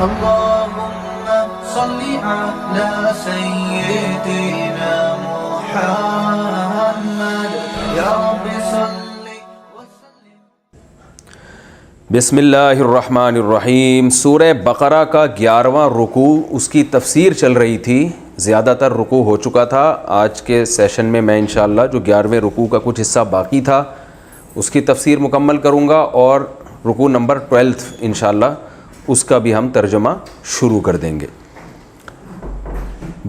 اللهم صل على سيدنا محمد يا رب صل وسلم. بسم اللہ الرحمن الرحیم. سورہ بقرہ کا 11واں رکوع، اس کی تفسیر چل رہی تھی. زیادہ تر رکوع ہو چکا تھا. آج کے سیشن میں میں انشاءاللہ جو 11ویں رکوع کا کچھ حصہ باقی تھا اس کی تفسیر مکمل کروں گا، اور رکوع نمبر 12 انشاءاللہ اس کا بھی ہم ترجمہ شروع کر دیں گے.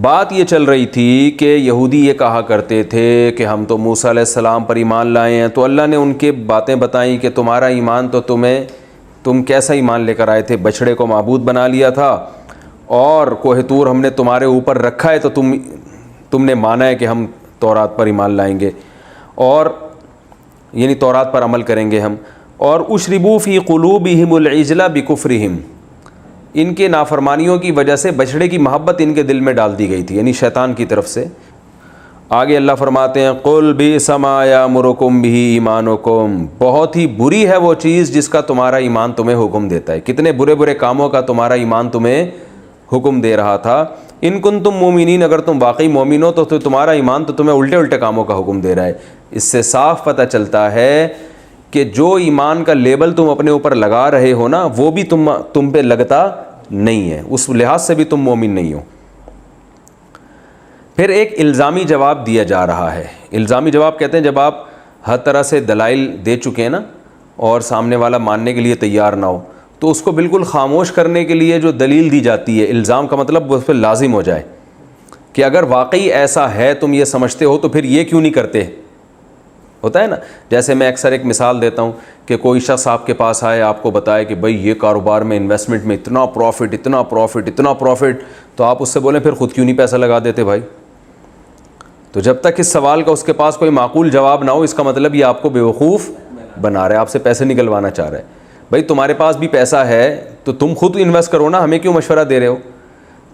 بات یہ چل رہی تھی کہ یہودی یہ کہا کرتے تھے کہ ہم تو موسیٰ علیہ السلام پر ایمان لائے ہیں، تو اللہ نے ان کے باتیں بتائیں کہ تمہارا ایمان تو تم کیسا ایمان لے کر آئے تھے؟ بچڑے کو معبود بنا لیا تھا، اور کوہ طور ہم نے تمہارے اوپر رکھا ہے تو تم نے مانا ہے کہ ہم تورات پر ایمان لائیں گے، اور یعنی تورات پر عمل کریں گے ہم. اور اشربوا فی قلوبہم العجل بکفرہم، ان کے نافرمانیوں کی وجہ سے بچڑے کی محبت ان کے دل میں ڈال دی گئی تھی، یعنی شیطان کی طرف سے. آگے اللہ فرماتے ہیں قل بئس ما یأمرکم بہ ایمانکم، بہت ہی بری ہے وہ چیز جس کا تمہارا ایمان تمہیں حکم دیتا ہے. کتنے برے برے کاموں کا تمہارا ایمان تمہیں حکم دے رہا تھا. ان کنتم مومنین، اگر تم واقعی مومن ہو تو تمہارا ایمان تو تمہیں الٹے الٹے کاموں کا حکم دے رہا ہے. اس سے صاف پتہ چلتا ہے کہ جو ایمان کا لیبل تم اپنے اوپر لگا رہے ہو نا، وہ بھی تم پہ لگتا نہیں ہے، اس لحاظ سے بھی تم مومن نہیں ہو. پھر ایک الزامی جواب دیا جا رہا ہے. الزامی جواب کہتے ہیں جب آپ ہر طرح سے دلائل دے چکے ہیں نا، اور سامنے والا ماننے کے لیے تیار نہ ہو، تو اس کو بالکل خاموش کرنے کے لیے جو دلیل دی جاتی ہے، الزام کا مطلب وہ اس پہ لازم ہو جائے کہ اگر واقعی ایسا ہے تم یہ سمجھتے ہو تو پھر یہ کیوں نہیں کرتے. ہوتا ہے نا، جیسے میں اکثر ایک مثال دیتا ہوں کہ کوئی شخص آپ کے پاس آئے، آپ کو بتائے کہ بھائی یہ کاروبار میں انویسٹمنٹ میں اتنا پروفٹ، تو آپ اس سے بولیں پھر خود کیوں نہیں پیسہ لگا دیتے بھائی. تو جب تک اس سوال کا اس کے پاس کوئی معقول جواب نہ ہو، اس کا مطلب یہ آپ کو بیوقوف بنا رہا ہے، آپ سے پیسے نکلوانا چاہ رہا ہے. بھائی تمہارے پاس بھی پیسہ ہے تو تم خود انویسٹ کرو نا، ہمیں کیوں مشورہ دے رہے ہو.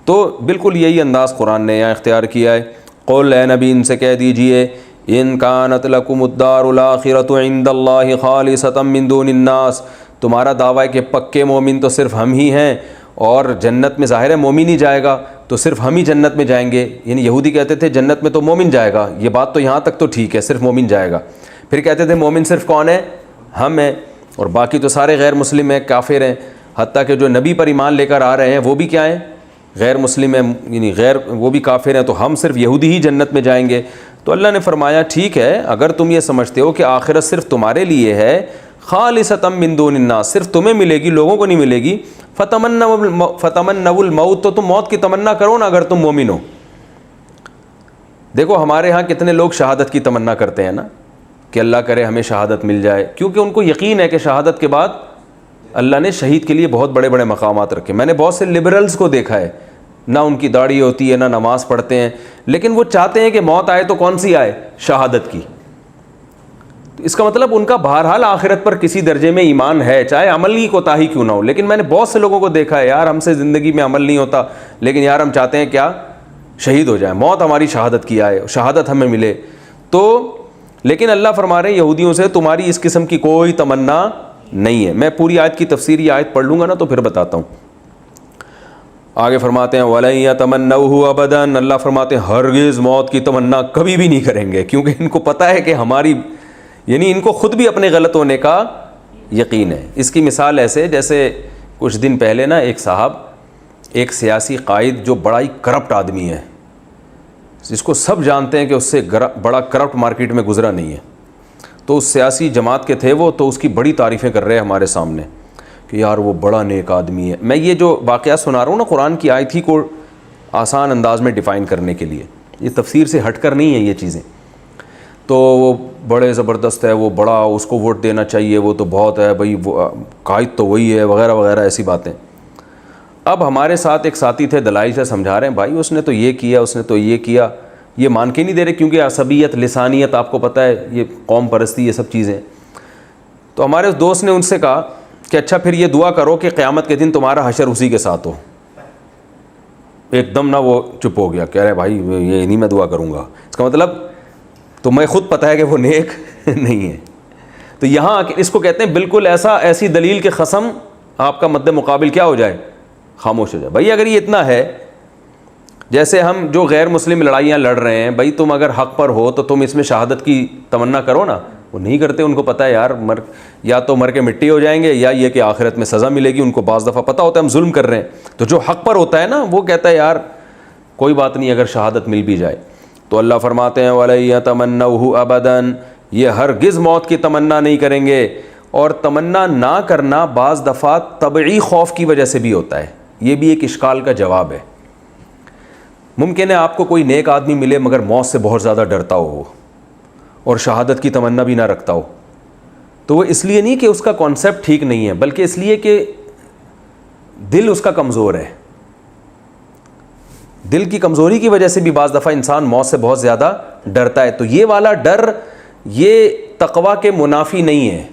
تو بالکل یہی انداز قرآن نے یہاں اختیار کیا ہے. قل اے نبی ان سے کہہ دیجئے ان کانت لکم الدار الاخرۃ عند اللہ خالصۃ من دون الناس، تمہارا دعویٰ ہے کہ پکے مومن تو صرف ہم ہی ہیں، اور جنت میں ظاہر ہے مومن ہی جائے گا، تو صرف ہم ہی جنت میں جائیں گے. یعنی یہودی کہتے تھے جنت میں تو مومن جائے گا، یہ بات تو یہاں تک تو ٹھیک ہے، صرف مومن جائے گا. پھر کہتے تھے مومن صرف کون ہے؟ ہم ہیں، اور باقی تو سارے غیر مسلم ہیں، کافر ہیں. حتیٰ کہ جو نبی پر ایمان لے کر آ رہے ہیں وہ بھی کیا ہیں؟ غیر مسلم ہیں، یعنی وہ بھی کافر ہیں، تو ہم صرف یہودی ہی جنت میں جائیں گے. تو اللہ نے فرمایا ٹھیک ہے، اگر تم یہ سمجھتے ہو کہ آخرت صرف تمہارے لیے ہے، خالصۃ من دون الناس، صرف تمہیں ملے گی، لوگوں کو نہیں ملے گی، فتمنوا الموت، تو تم موت کی تمنا کرو نا اگر تم مومن ہو. دیکھو ہمارے ہاں کتنے لوگ شہادت کی تمنا کرتے ہیں نا، کہ اللہ کرے ہمیں شہادت مل جائے، کیونکہ ان کو یقین ہے کہ شہادت کے بعد اللہ نے شہید کے لیے بہت بڑے بڑے مقامات رکھے. میں نے بہت سے لبرلز کو دیکھا ہے، نہ ان کی داڑھی ہوتی ہے، نہ نماز پڑھتے ہیں، لیکن وہ چاہتے ہیں کہ موت آئے تو کون سی آئے؟ شہادت کی. تو اس کا مطلب ان کا بہرحال آخرت پر کسی درجے میں ایمان ہے، چاہے عمل کی کوتاہی کیوں نہ ہو. لیکن میں نے بہت سے لوگوں کو دیکھا ہے، یار ہم سے زندگی میں عمل نہیں ہوتا، لیکن یار ہم چاہتے ہیں کیا؟ شہید ہو جائیں، موت ہماری شہادت کی آئے، شہادت ہمیں ملے. تو لیکن اللہ فرما رہے ہیں یہودیوں سے تمہاری اس قسم کی کوئی تمنا نہیں ہے. میں پوری آیت کی تفسیر یہ آیت پڑھ لوں گا نا تو پھر بتاتا ہوں. آگے فرماتے ہیں وَلَن يَتَمَنَّوْهُ أَبَدًا، اللہ فرماتے ہیں ہرگز موت کی تمنا کبھی بھی نہیں کریں گے، کیونکہ ان کو پتہ ہے کہ ہماری، یعنی ان کو خود بھی اپنے غلط ہونے کا یقین ہے. اس کی مثال ایسے جیسے کچھ دن پہلے نا ایک صاحب، ایک سیاسی قائد جو بڑا ہی کرپٹ آدمی ہے، جس کو سب جانتے ہیں کہ اس سے بڑا کرپٹ مارکیٹ میں گزرا نہیں ہے، تو اس سیاسی جماعت کے تھے وہ، تو اس کی بڑی تعریفیں کر رہے ہیں ہمارے سامنے کہ یار وہ بڑا نیک آدمی ہے. میں یہ جو واقعات سنا رہا ہوں نا قرآن کی آیت ہی کو آسان انداز میں ڈیفائن کرنے کے لیے، یہ تفسیر سے ہٹ کر نہیں ہے یہ چیزیں. تو وہ بڑے زبردست ہے، وہ بڑا، اس کو ووٹ دینا چاہیے، وہ تو بہت ہے بھائی، وہ قائد تو وہی ہے، وغیرہ وغیرہ ایسی باتیں. اب ہمارے ساتھ ایک ساتھی تھے، دلائل سے سمجھا رہے ہیں بھائی اس نے تو یہ کیا، اس نے تو یہ کیا، یہ مان کے نہیں دے رہے، کیونکہ عصبیت، لسانیت آپ کو پتہ ہے، یہ قوم پرستی، یہ سب چیزیں. تو ہمارے اس دوست نے ان سے کہا کہ اچھا پھر یہ دعا کرو کہ قیامت کے دن تمہارا حشر اسی کے ساتھ ہو. ایک دم نہ وہ چپ ہو گیا، کہہ رہے بھائی یہ نہیں میں دعا کروں گا. اس کا مطلب تو میں خود پتہ ہے کہ وہ نیک نہیں ہے. تو یہاں اس کو کہتے ہیں بالکل ایسی دلیل کے قسم آپ کا مد مقابل کیا ہو جائے؟ خاموش ہو جائے. بھائی اگر یہ اتنا ہے، جیسے ہم جو غیر مسلم لڑائیاں لڑ رہے ہیں، بھائی تم اگر حق پر ہو تو تم اس میں شہادت کی تمنا کرو نا. وہ نہیں کرتے، ان کو پتہ ہے یار یا تو مر کے مٹی ہو جائیں گے یا یہ کہ آخرت میں سزا ملے گی. ان کو بعض دفعہ پتہ ہوتا ہے ہم ظلم کر رہے ہیں. تو جو حق پر ہوتا ہے نا وہ کہتا ہے یار کوئی بات نہیں اگر شہادت مل بھی جائے. تو اللہ فرماتے ہیں وَلَن يَتَمَنَّوْهُ أَبَدًا، یہ ہرگز موت کی تمنا نہیں کریں گے. اور تمنا نہ کرنا بعض دفعہ طبعی خوف کی وجہ سے بھی ہوتا ہے. یہ بھی ایک اشکال کا جواب ہے. ممکن ہے آپ کو کوئی نیک آدمی ملے مگر موت سے بہت زیادہ ڈرتا ہو اور شہادت کی تمنا بھی نہ رکھتا ہو. تو وہ اس لیے نہیں کہ اس کا کانسیپٹ ٹھیک نہیں ہے، بلکہ اس لیے کہ دل اس کا کمزور ہے. دل کی کمزوری کی وجہ سے بھی بعض دفعہ انسان موت سے بہت زیادہ ڈرتا ہے. تو یہ والا ڈر یہ تقویٰ کے منافی نہیں ہے،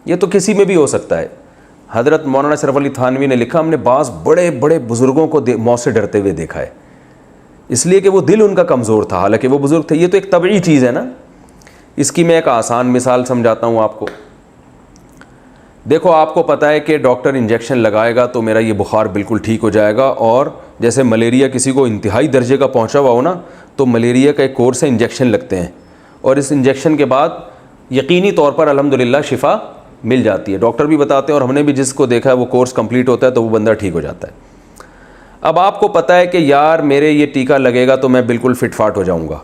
یہ تو کسی میں بھی ہو سکتا ہے. حضرت مولانا اشرف علی تھانوی نے لکھا ہم نے بعض بڑے بڑے بزرگوں کو موت سے ڈرتے ہوئے دیکھا ہے، اس لیے کہ وہ دل ان کا کمزور تھا، حالانکہ وہ بزرگ تھے. یہ تو ایک طبعی چیز ہے نا. اس کی میں ایک آسان مثال سمجھاتا ہوں آپ کو. دیکھو آپ کو پتہ ہے کہ ڈاکٹر انجیکشن لگائے گا تو میرا یہ بخار بالکل ٹھیک ہو جائے گا. اور جیسے ملیریا کسی کو انتہائی درجے کا پہنچا ہوا ہو نا تو ملیریا کا ایک کورس ہے، انجیکشن لگتے ہیں اور اس انجیکشن کے بعد یقینی طور پر الحمدللہ شفا مل جاتی ہے. ڈاکٹر بھی بتاتے ہیں اور ہم نے بھی جس کو دیکھا ہے وہ کورس کمپلیٹ ہوتا ہے تو وہ بندہ ٹھیک ہو جاتا ہے. اب آپ کو پتہ ہے کہ یار میرے یہ ٹیکہ لگے گا تو میں بالکل فٹ فاٹ ہو جاؤں گا.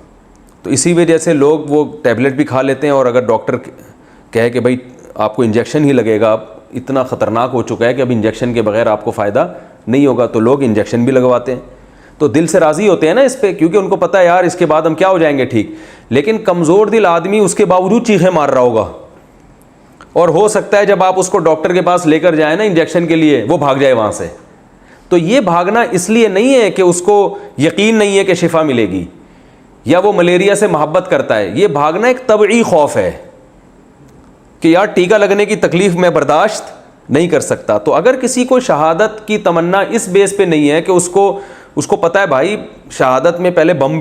تو اسی وجہ سے لوگ وہ ٹیبلٹ بھی کھا لیتے ہیں، اور اگر ڈاکٹر کہے کہ بھائی آپ کو انجیکشن ہی لگے گا، اب اتنا خطرناک ہو چکا ہے کہ اب انجیکشن کے بغیر آپ کو فائدہ نہیں ہوگا، تو لوگ انجیکشن بھی لگواتے ہیں. تو دل سے راضی ہوتے ہیں نا اس پہ، کیونکہ ان کو پتہ ہے یار اس کے بعد ہم کیا ہو جائیں گے ٹھیک. لیکن کمزور دل آدمی اس کے باوجود چیخیں مار رہا ہوگا، اور ہو سکتا ہے جب آپ اس کو ڈاکٹر کے پاس لے کر جائیں نا انجیکشن کے لیے وہ بھاگ جائے وہاں سے. تو یہ بھاگنا اس لیے نہیں ہے کہ اس کو یقین نہیں ہے کہ شفا ملے گی یا وہ ملیریا سے محبت کرتا ہے. یہ بھاگنا ایک طبعی خوف ہے کہ یار ٹیکہ لگنے کی تکلیف میں برداشت نہیں کر سکتا. تو اگر کسی کو شہادت کی تمنا اس بیس پہ نہیں ہے کہ اس کو پتہ ہے بھائی شہادت میں پہلے بم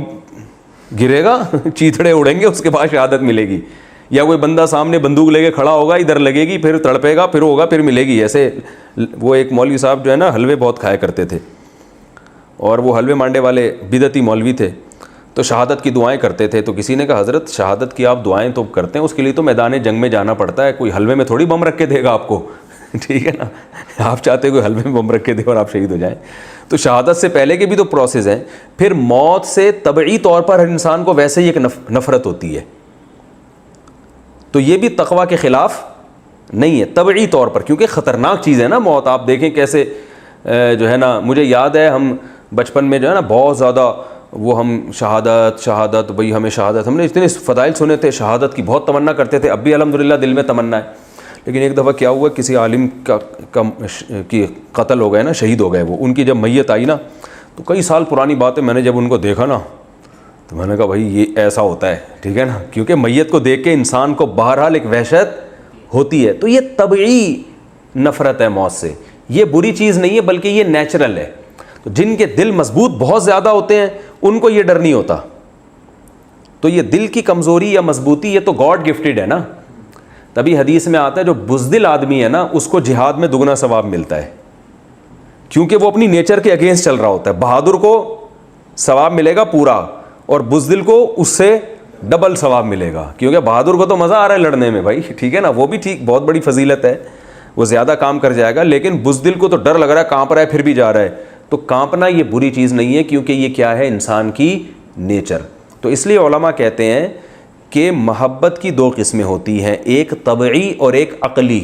گرے گا چیتڑے اڑیں گے اس کے بعد شہادت ملے گی، یا کوئی بندہ سامنے بندوق لے کے کھڑا ہوگا ادھر لگے گی پھر تڑپے گا پھر ہوگا پھر ملے گی. ایسے وہ ایک مولوی صاحب جو ہے نا حلوے بہت کھایا کرتے تھے، اور وہ حلوے مانڈے والے بدعتی مولوی تھے، تو شہادت کی دعائیں کرتے تھے. تو کسی نے کہا حضرت شہادت کی آپ دعائیں تو کرتے ہیں، اس کے لیے تو میدان جنگ میں جانا پڑتا ہے، کوئی حلوے میں تھوڑی بم رکھ کے دے گا آپ کو ٹھیک ہے نا. آپ چاہتے کوئی حلوے میں بم رکھ کے دے اور آپ شہید ہو جائیں. تو شہادت سے پہلے کے بھی تو پروسیس ہیں. پھر موت سے طبعی طور پر ہر انسان کو ویسے ہی ایک نفرت ہوتی ہے. تو یہ بھی تقویٰ کے خلاف نہیں ہے طبعی طور پر، کیونکہ خطرناک چیز ہے نا موت. آپ دیکھیں کیسے جو ہے نا، مجھے یاد ہے ہم بچپن میں جو ہے نا بہت زیادہ وہ ہم شہادت بھئی ہمیں شہادت، ہم نے اتنے فضائل سنے تھے، شہادت کی بہت تمنا کرتے تھے. اب بھی الحمدللہ دل میں تمنا ہے. لیکن ایک دفعہ کیا ہوا، کسی عالم کی قتل ہو گئے نا، شہید ہو گئے وہ. ان کی جب میت آئی نا تو کئی سال پرانی بات ہے، میں نے جب ان کو دیکھا نا تو میں نے کہا بھائی یہ ایسا ہوتا ہے ٹھیک ہے نا، کیونکہ میت کو دیکھ کے انسان کو بہرحال ایک وحشت ہوتی ہے. تو یہ طبعی نفرت ہے موت سے، یہ بری چیز نہیں ہے بلکہ یہ نیچرل ہے. تو جن کے دل مضبوط بہت زیادہ ہوتے ہیں ان کو یہ ڈر نہیں ہوتا. تو یہ دل کی کمزوری یا مضبوطی یہ تو گاڈ گفٹڈ ہے نا. تبھی حدیث میں آتا ہے جو بزدل آدمی ہے نا اس کو جہاد میں دگنا ثواب ملتا ہے، کیونکہ وہ اپنی نیچر کے اگینسٹ چل رہا ہوتا ہے. بہادر کو ثواب ملے گا پورا اور بزدل کو اس سے ڈبل ثواب ملے گا، کیونکہ بہادر کو تو مزہ آ رہا ہے لڑنے میں بھائی ٹھیک ہے نا، وہ بھی ٹھیک بہت بڑی فضیلت ہے، وہ زیادہ کام کر جائے گا. لیکن بزدل کو تو ڈر لگ رہا ہے، کانپ رہا ہے پھر بھی جا رہا ہے. تو کانپنا یہ بری چیز نہیں ہے، کیونکہ یہ کیا ہے انسان کی نیچر. تو اس لیے علماء کہتے ہیں کہ محبت کی دو قسمیں ہوتی ہیں، ایک طبعی اور ایک عقلی.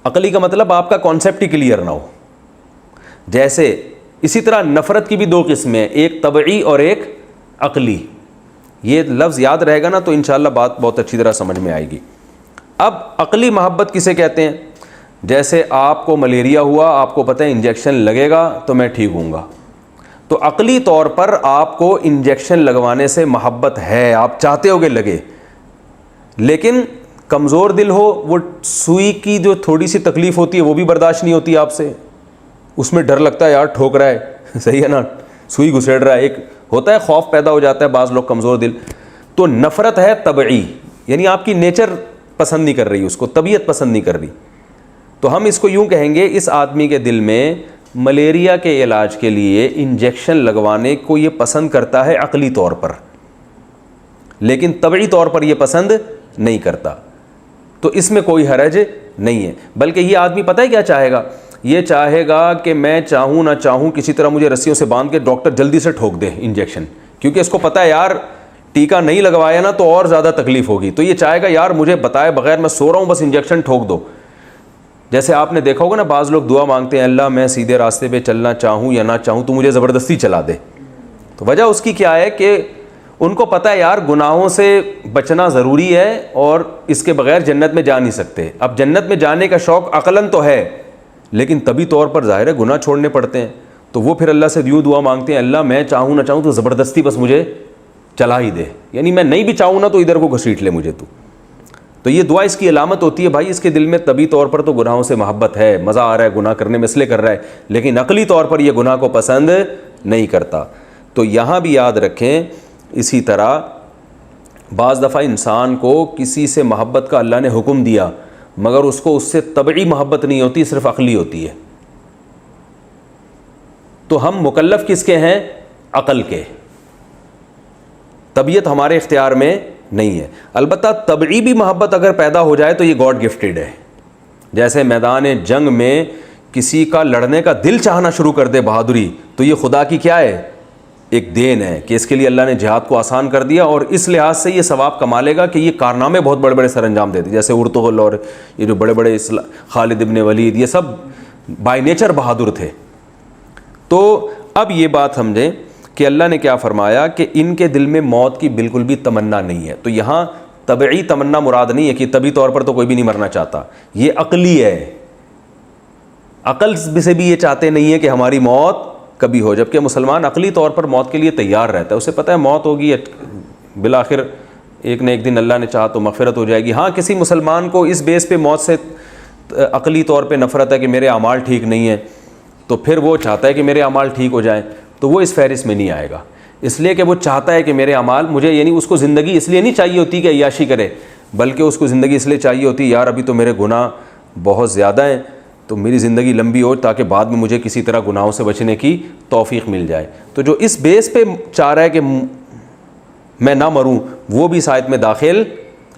عقلی کا مطلب آپ کا کانسیپٹ ہی کلیئر نہ ہو. جیسے اسی طرح نفرت کی بھی دو قسمیں ہیں، ایک طبعی اور ایک عقلی. یہ لفظ یاد رہے گا نا تو انشاءاللہ بات بہت اچھی طرح سمجھ میں آئے گی. اب عقلی محبت کسے کہتے ہیں؟ جیسے آپ کو ملیریا ہوا، آپ کو پتہ ہے انجیکشن لگے گا تو میں ٹھیک ہوں گا، تو عقلی طور پر آپ کو انجیکشن لگوانے سے محبت ہے، آپ چاہتے ہو کہ لگے. لیکن کمزور دل ہو، وہ سوئی کی جو تھوڑی سی تکلیف ہوتی ہے وہ بھی برداشت نہیں ہوتی آپ سے، اس میں ڈر لگتا ہے یار ٹھوک رہا ہے صحیح ہے نا، سوئی گھسیڑ رہا ہے، ایک ہوتا ہے خوف پیدا ہو جاتا ہے بعض لوگ کمزور دل. تو نفرت ہے طبعی، یعنی آپ کی نیچر پسند نہیں کر رہی، اس کو طبیعت پسند نہیں کر رہی. تو ہم اس کو یوں کہیں گے، اس آدمی کے دل میں ملیریا کے علاج کے لیے انجیکشن لگوانے کو یہ پسند کرتا ہے عقلی طور پر، لیکن طبعی طور پر یہ پسند نہیں کرتا، تو اس میں کوئی حرج نہیں ہے۔ بلکہ یہ آدمی پتہ ہے کیا چاہے گا؟ یہ چاہے گا کہ میں چاہوں نہ چاہوں کسی طرح مجھے رسیوں سے باندھ کے ڈاکٹر جلدی سے ٹھوک دے انجیکشن، کیونکہ اس کو پتہ ہے یار ٹیکہ نہیں لگوایا نا تو اور زیادہ تکلیف ہوگی، تو یہ چاہے گا یار مجھے بتائے بغیر میں سو رہا ہوں بس انجیکشن ٹھوک دو۔ جیسے آپ نے دیکھا ہوگا نا، بعض لوگ دعا مانگتے ہیں اللہ میں سیدھے راستے پہ چلنا چاہوں یا نہ چاہوں تو مجھے زبردستی چلا دے، تو وجہ اس کی کیا ہے کہ ان کو پتہ ہے یار گناہوں سے بچنا ضروری ہے اور اس کے بغیر جنت میں جا نہیں سکتے۔ اب جنت میں جانے کا شوق عقلاً تو ہے، لیکن طبی طور پر ظاہر ہے گناہ چھوڑنے پڑتے ہیں، تو وہ پھر اللہ سے یوں دعا مانگتے ہیں اللہ میں چاہوں نہ چاہوں تو زبردستی بس مجھے چلا ہی دے، یعنی میں نہیں بھی چاہوں نا تو ادھر کو گھسیٹ لے مجھے تو یہ دعا اس کی علامت ہوتی ہے بھائی اس کے دل میں طبی طور پر تو گناہوں سے محبت ہے، مزہ آ رہا ہے گناہ کرنے میں اس لیے کر رہا ہے، لیکن عقلی طور پر یہ گناہ کو پسند نہیں کرتا۔ تو یہاں بھی یاد رکھیں، اسی طرح بعض دفعہ انسان کو کسی سے محبت کا اللہ نے حکم دیا مگر اس کو اس سے طبعی محبت نہیں ہوتی، صرف عقلی ہوتی ہے، تو ہم مکلف کس کے ہیں؟ عقل کے، طبیعت ہمارے اختیار میں نہیں ہے۔ البتہ طبعی بھی محبت اگر پیدا ہو جائے تو یہ گاڈ گفٹڈ ہے، جیسے میدان جنگ میں کسی کا لڑنے کا دل چاہنا شروع کر دے بہادری، تو یہ خدا کی کیا ہے؟ ایک دین ہے کہ اس کے لیے اللہ نے جہاد کو آسان کر دیا، اور اس لحاظ سے یہ ثواب کما لے گا کہ یہ کارنامے بہت بڑے بڑے سر انجام دیتے، جیسے ارطغرل اور یہ جو بڑے بڑے خالد ابن ولید، یہ سب بائی نیچر بہادر تھے۔ تو اب یہ بات سمجھیں کہ اللہ نے کیا فرمایا کہ ان کے دل میں موت کی بالکل بھی تمنا نہیں ہے، تو یہاں طبعی تمنا مراد نہیں ہے کہ طبی طور پر تو کوئی بھی نہیں مرنا چاہتا، یہ عقلی ہے، عقل سے بھی یہ چاہتے نہیں ہے کہ ہماری موت کبھی ہو، جبکہ مسلمان عقلی طور پر موت کے لیے تیار رہتا ہے، اسے پتہ ہے موت ہوگی بالآخر ایک نہ ایک دن اللہ نے چاہا تو مغفرت ہو جائے گی۔ ہاں کسی مسلمان کو اس بیس پہ موت سے عقلی طور پہ نفرت ہے کہ میرے اعمال ٹھیک نہیں ہیں، تو پھر وہ چاہتا ہے کہ میرے اعمال ٹھیک ہو جائیں، تو وہ اس فہرست میں نہیں آئے گا، اس لیے کہ وہ چاہتا ہے کہ میرے اعمال مجھے، یعنی اس کو زندگی اس لیے نہیں چاہیے ہوتی کہ عیاشی کرے، بلکہ اس کو زندگی اس لیے چاہیے ہوتی یار ابھی تو میرے گناہ بہت زیادہ ہیں تو میری زندگی لمبی ہو تاکہ بعد میں مجھے کسی طرح گناہوں سے بچنے کی توفیق مل جائے۔ تو جو اس بیس پہ چاہ رہا ہے کہ میں نہ مروں وہ بھی اس آیت میں داخل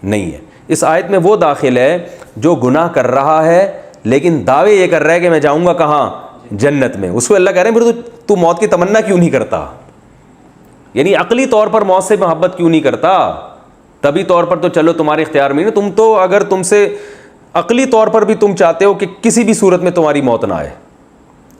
نہیں ہے۔ اس آیت میں وہ داخل ہے جو گناہ کر رہا ہے لیکن دعوے یہ کر رہا ہے کہ میں جاؤں گا کہاں؟ جنت میں، اس کو اللہ کہہ رہے ہیں پھر تو موت کی تمنا کیوں نہیں کرتا، یعنی عقلی طور پر موت سے محبت کیوں نہیں کرتا؟ طبی طور پر تو چلو تمہارے اختیار میں نہیں، تم تو اگر تم سے عقلی طور پر بھی تم چاہتے ہو کہ کسی بھی صورت میں تمہاری موت نہ آئے،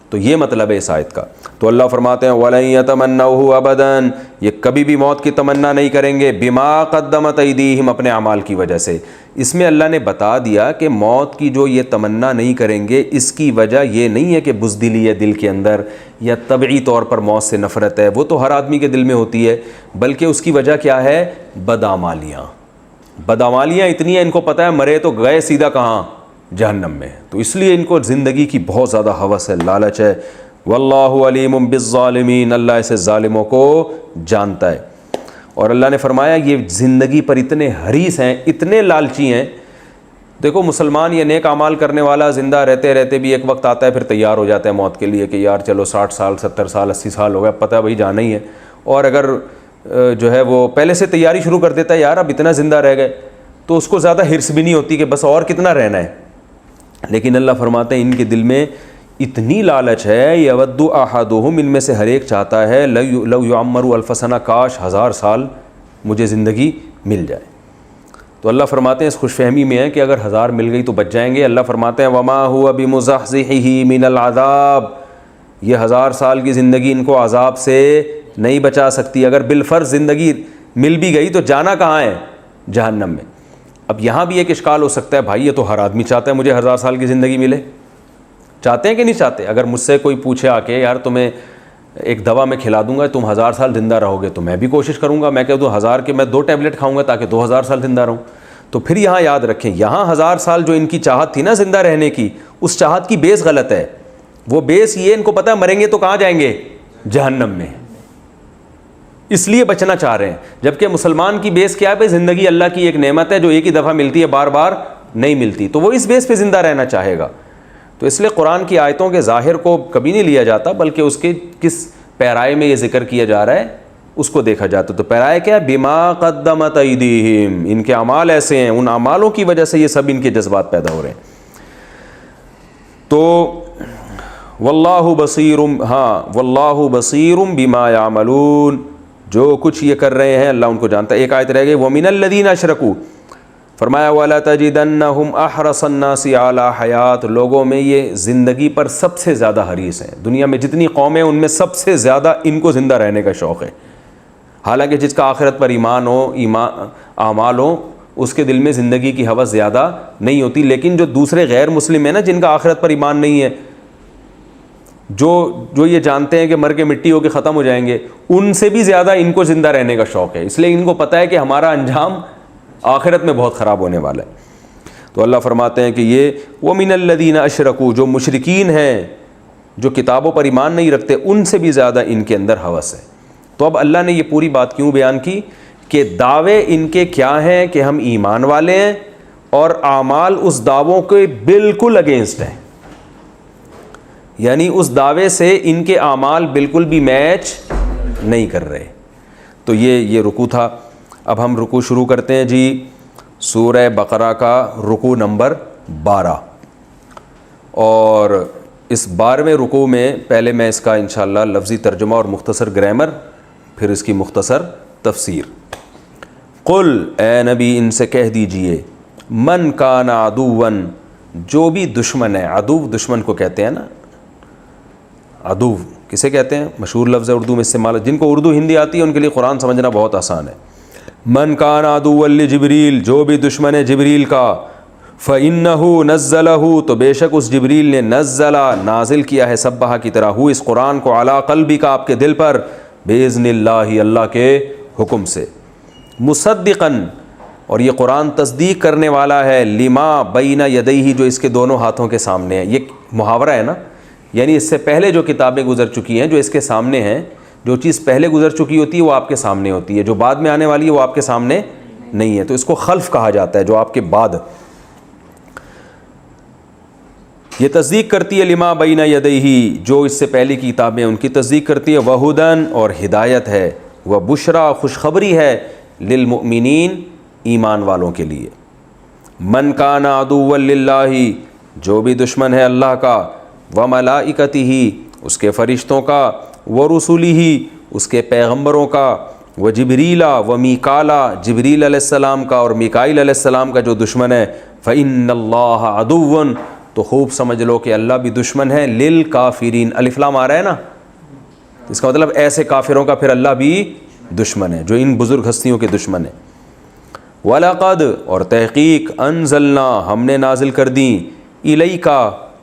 تو یہ مطلب ہے اس آیت کا۔ تو اللہ فرماتے ہیں وَلَن يَتَمَنَّوْهُ أَبَدًا، یہ کبھی بھی موت کی تمنا نہیں کریں گے، بِمَا قَدَّمَتْ أَيْدِيهِمْ، اپنے اعمال کی وجہ سے۔ اس میں اللہ نے بتا دیا کہ موت کی جو یہ تمنا نہیں کریں گے اس کی وجہ یہ نہیں ہے کہ بزدلی ہے دل کے اندر یا طبعی طور پر موت سے نفرت ہے، وہ تو ہر آدمی کے دل میں ہوتی ہے، بلکہ اس کی وجہ کیا ہے؟ بدعمالیاں۔ بدعمالیاں اتنی ہیں ان کو پتہ ہے مرے تو گئے سیدھا کہاں؟ جہنم میں، تو اس لیے ان کو زندگی کی بہت زیادہ ہوس ہے، لالچ ہے۔ واللہ علیم بالظالمین، اللہ ایسے ظالموں کو جانتا ہے۔ اور اللہ نے فرمایا یہ زندگی پر اتنے حریص ہیں، اتنے لالچی ہیں۔ دیکھو مسلمان یہ نیک اعمال کرنے والا زندہ رہتے رہتے بھی ایک وقت آتا ہے پھر تیار ہو جاتا ہے موت کے لیے کہ یار چلو 60 سال 70 سال 80 سال ہو گیا، پتہ ہے بھائی جانا ہی ہے، اور اگر جو ہے وہ پہلے سے تیاری شروع کر دیتا ہے یار اب اتنا زندہ رہ گئے تو اس کو زیادہ حرص بھی نہیں ہوتی کہ بس اور کتنا رہنا ہے۔ لیکن اللہ فرماتے ہیں ان کے دل میں اتنی لالچ ہے، یود احدہم، ان میں سے ہر ایک چاہتا ہے لو یعمر الف سنہ، کاش 1000 سال مجھے زندگی مل جائے۔ تو اللہ فرماتے ہیں اس خوش فہمی میں ہے کہ اگر 1000 مل گئی تو بچ جائیں گے۔ اللہ فرماتے ہیں وما هو بمزحزحہ من العذاب، یہ 1000 سال کی زندگی ان کو عذاب سے نہیں بچا سکتی۔ اگر بالفرض زندگی مل بھی گئی تو جانا کہاں ہے؟ جہنم میں۔ اب یہاں بھی ایک اشکال ہو سکتا ہے، بھائی یہ تو ہر آدمی چاہتا ہے مجھے 1000 سال کی زندگی ملے، چاہتے ہیں کہ نہیں چاہتے؟ اگر مجھ سے کوئی پوچھے آ کے یار تمہیں ایک دوا میں کھلا دوں گا تم 1000 سال زندہ رہو گے، تو میں بھی کوشش کروں گا، میں کہہ دوں 1000 کے میں 2 ٹیبلٹ کھاؤں گا تاکہ 2000 سال زندہ رہوں۔ تو پھر یہاں یاد رکھیں یہاں 1000 سال جو ان کی چاہت تھی نا زندہ رہنے کی، اس چاہت کی بیس غلط ہے۔ وہ بیس یہ ان کو پتہ ہے مریں گے تو کہاں جائیں گے؟ جہنم میں، اس لیے بچنا چاہ رہے ہیں۔ جبکہ مسلمان کی بیس کیا ہے؟ بھائی زندگی اللہ کی ایک نعمت ہے جو ایک ہی دفعہ ملتی ہے، بار بار نہیں ملتی، تو وہ اس بیس پہ زندہ رہنا چاہے گا۔ تو اس لیے قرآن کی آیتوں کے ظاہر کو کبھی نہیں لیا جاتا، بلکہ اس کے کس پیرائے میں یہ ذکر کیا جا رہا ہے اس کو دیکھا جاتا. تو پیرائے کیا ہے؟ بما قدمت ایدیہم، ان کے اعمال ایسے ہیں، ان اعمالوں کی وجہ سے یہ سب ان کے جذبات پیدا ہو رہے ہیں. تو واللہ بصیر، واللہ بصیر بما یعملون، جو کچھ یہ کر رہے ہیں اللہ ان کو جانتا ہے. ایک آیت رہ گئی، ومن الذین اشرکوا، فرمایا وَلَتَجِدَنَّهُمْ أَحْرَصَ النَّاسِ عَلَىٰ حَيَاةٍ، لوگوں میں یہ زندگی پر سب سے زیادہ حریص ہیں. دنیا میں جتنی قومیں ان میں سب سے زیادہ ان کو زندہ رہنے کا شوق ہے. حالانکہ جس کا آخرت پر ایمان ہو، اعمال ہو، اس کے دل میں زندگی کی ہوس زیادہ نہیں ہوتی. لیکن جو دوسرے غیر مسلم ہیں نا، جن کا آخرت پر ایمان نہیں ہے، جو یہ جانتے ہیں کہ مر کے مٹی ہو کے ختم ہو جائیں گے، ان سے بھی زیادہ ان کو زندہ رہنے کا شوق ہے. اس لیے ان کو پتہ ہے کہ ہمارا انجام آخرت میں بہت خراب ہونے والا ہے. تو اللہ فرماتے ہیں کہ یہ وَمِنَ الَّذِينَ أَشْرَكُوا، جو مشرکین ہیں، جو کتابوں پر ایمان نہیں رکھتے، ان سے بھی زیادہ ان کے اندر ہوس ہے. تو اب اللہ نے یہ پوری بات کیوں بیان کی کہ دعوے ان کے کیا ہیں کہ ہم ایمان والے ہیں، اور اعمال اس دعووں کے بالکل اگینسٹ ہیں. یعنی اس دعوے سے ان کے اعمال بالکل بھی میچ نہیں کر رہے. تو یہ رکوع تھا. اب ہم رکوع شروع کرتے ہیں جی. سورہ بقرہ کا رکوع نمبر 12، اور اس 12ویں رکوع میں پہلے میں اس کا انشاءاللہ لفظی ترجمہ اور مختصر گرامر، پھر اس کی مختصر تفسیر. قل، اے نبی ان سے کہہ دیجئے، من کان عدوا، جو بھی دشمن ہے. عدو دشمن کو کہتے ہیں نا. عدو کسے کہتے ہیں؟ مشہور لفظ ہے اردو میں استعمال. جن کو اردو ہندی آتی ہے ان کے لیے قرآن سمجھنا بہت آسان ہے. من کان عدوا لجبریل، جو بھی دشمن ہے جبریل کا، فإنہ نزلہ، تو بے شک اس جبریل نے نزلہ نازل کیا ہے، سبحہ کی طرح، اس قرآن کو، علی قلبک آپ کے دل پر، بإذن اللہ اللہ کے حکم سے، مصدقاً، اور یہ قرآن تصدیق کرنے والا ہے، لما بین یدیہ، جو اس کے دونوں ہاتھوں کے سامنے ہے. یہ محاورہ ہے نا، یعنی اس سے پہلے جو کتابیں گزر چکی ہیں جو اس کے سامنے ہیں، جو چیز پہلے گزر چکی ہوتی ہے وہ آپ کے سامنے ہوتی ہے، جو بعد میں آنے والی ہے وہ آپ کے سامنے نہیں ہے. تو اس کو خلف کہا جاتا ہے، جو آپ کے بعد. یہ تصدیق کرتی ہے لما بین یدیہ، جو اس سے پہلے کی کتابیں ان کی تصدیق کرتی ہے. وہدن، اور ہدایت ہے. وبشریٰ، خوشخبری ہے. للمؤمنین، ایمان والوں کے لیے. من کان عدوا للہ، جو بھی دشمن ہے اللہ کا، وملائکتہ، اس کے فرشتوں کا، ورسلہ، اس کے پیغمبروں کا، وجبریل ومیکال، جبریل علیہ السلام کا اور میکائیل علیہ السلام کا جو دشمن ہے، فإن اللہ عدو، تو خوب سمجھ لو کہ اللہ بھی دشمن ہے، للکافرین. الف لام آ رہا ہے نا، اس کا مطلب ایسے کافروں کا پھر اللہ بھی دشمن ہے جو ان بزرگ ہستیوں کے دشمن ہیں. وَلَقَدْ، اور تحقیق، انزلنا، ہم نے نازل کر دیں، الیکا،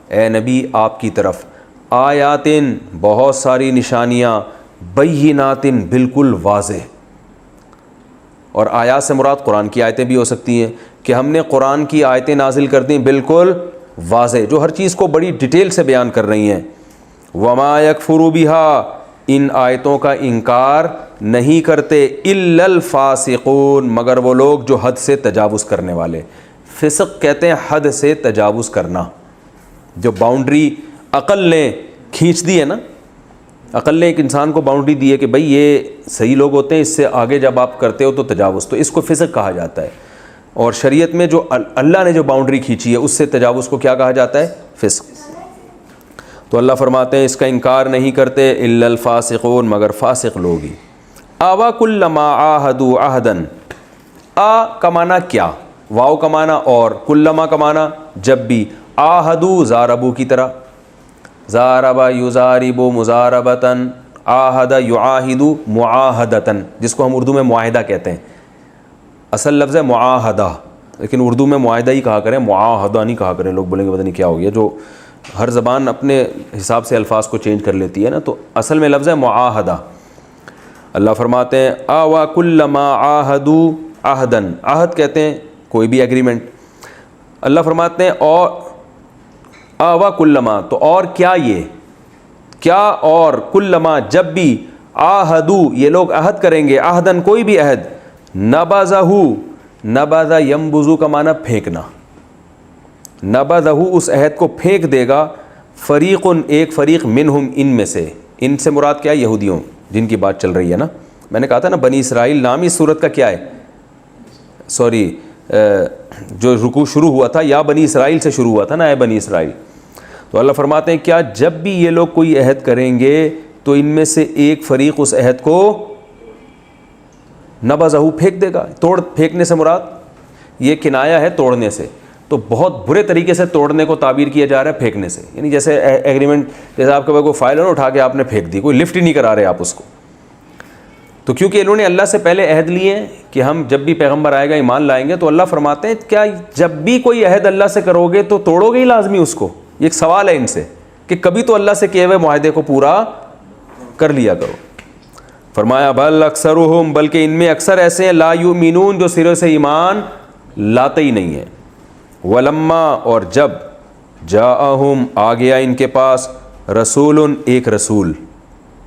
اے نبی آپ کی طرف، آیاتن، بہت ساری نشانیاں، بیناتن، بالکل واضح. اور آیات سے مراد قرآن کی آیتیں بھی ہو سکتی ہیں، کہ ہم نے قرآن کی آیتیں نازل کر دیں بالکل واضح، جو ہر چیز کو بڑی ڈیٹیل سے بیان کر رہی ہیں. وما یکفر بہا، ان آیتوں کا انکار نہیں کرتے، الا الفاسقون، مگر وہ لوگ جو حد سے تجاوز کرنے والے. فسق کہتے ہیں حد سے تجاوز کرنا، جو باؤنڈری عقل نے کھینچ دی ہے نا. عقل نے ایک انسان کو باؤنڈری دی ہے کہ بھئی یہ صحیح لوگ ہوتے ہیں، اس سے آگے جب آپ کرتے ہو تو تجاوز، تو اس کو فسق کہا جاتا ہے. اور شریعت میں جو اللہ نے جو باؤنڈری کھینچی ہے اس سے تجاوز کو کیا کہا جاتا ہے؟ فسق. تو اللہ فرماتے ہیں اس کا انکار نہیں کرتے الا الفاسقون، مگر فاسق لوگ ہی. آوا کلما عاہدوا عہدا، آ کا معنی کیا، واو کا معنی اور، کلما کا معنی جب بھی، عاہدوا زاربو کی طرح، زاربا یزارب مزاربتاً، عاہد یعاہد معاہدتاً، جس کو ہم اردو میں معاہدہ کہتے ہیں. اصل لفظ ہے معاہدہ، لیکن اردو میں معاہدہ ہی کہا کریں، معاہدہ نہیں کہا کریں. لوگ بولیں گے پتہ نہیں کیا ہو گیا، جو ہر زبان اپنے حساب سے الفاظ کو چینج کر لیتی ہے نا، تو اصل میں لفظ ہے معاہدہ. اللہ فرماتے ہیں آوا کلما عاہدوا عہدن، عہد کہتے ہیں کوئی بھی ایگریمنٹ. اللہ فرماتے ہیں اور آوا کلما، تو اور کیا، یہ کیا، اور کلما جب بھی، عاہدوا یہ لوگ عہد کریں گے، عہدن کوئی بھی عہد، نبذہ، نبذ ینبذ کا معنی پھینکنا. نبذہ اس عہد کو پھینک دے گا فریق ایک فریق منہم ان میں سے. ان سے مراد کیا ہے؟ یہودیوں جن کی بات چل رہی ہے نا. میں نے کہا تھا نا بنی اسرائیل نام اس صورت کا کیا ہے؟ سوری جو رکوع شروع ہوا تھا یا بنی اسرائیل سے شروع ہوا تھا نا، اے بنی اسرائیل. تو اللہ فرماتے ہیں کیا جب بھی یہ لوگ کوئی عہد کریں گے تو ان میں سے ایک فریق اس عہد کو نبذہ پھینک دے گا. پھینکنے سے مراد یہ کنایا ہے توڑنے سے، تو بہت برے طریقے سے توڑنے کو تعبیر کیا جا رہا ہے پھینکنے سے. یعنی جیسے ایگریمنٹ، جیسے آپ کے پاس کوئی فائل ہے نا، اٹھا کے آپ نے پھینک دی، کوئی لفٹ ہی نہیں کرا رہے آپ اس کو. تو کیونکہ انہوں نے اللہ سے پہلے عہد لیے ہیں کہ ہم جب بھی پیغمبر آئے گا ایمان لائیں گے، تو اللہ فرماتے ہیں کیا جب بھی کوئی عہد اللہ سے کرو گے تو توڑو گے ہی لازمی اس کو؟ یہ ایک سوال ہے ان سے کہ کبھی تو اللہ سے کیے ہوئے معاہدے کو پورا کر لیا کرو. فرمایا بل اکثرہم، بلکہ ان میں اکثر ایسے ہیں لا یؤمنون جو سرے سے ایمان لاتے ہی نہیں ہیں. ولما، اور جب جاءہم آ گیا ان کے پاس رسول ایک رسول،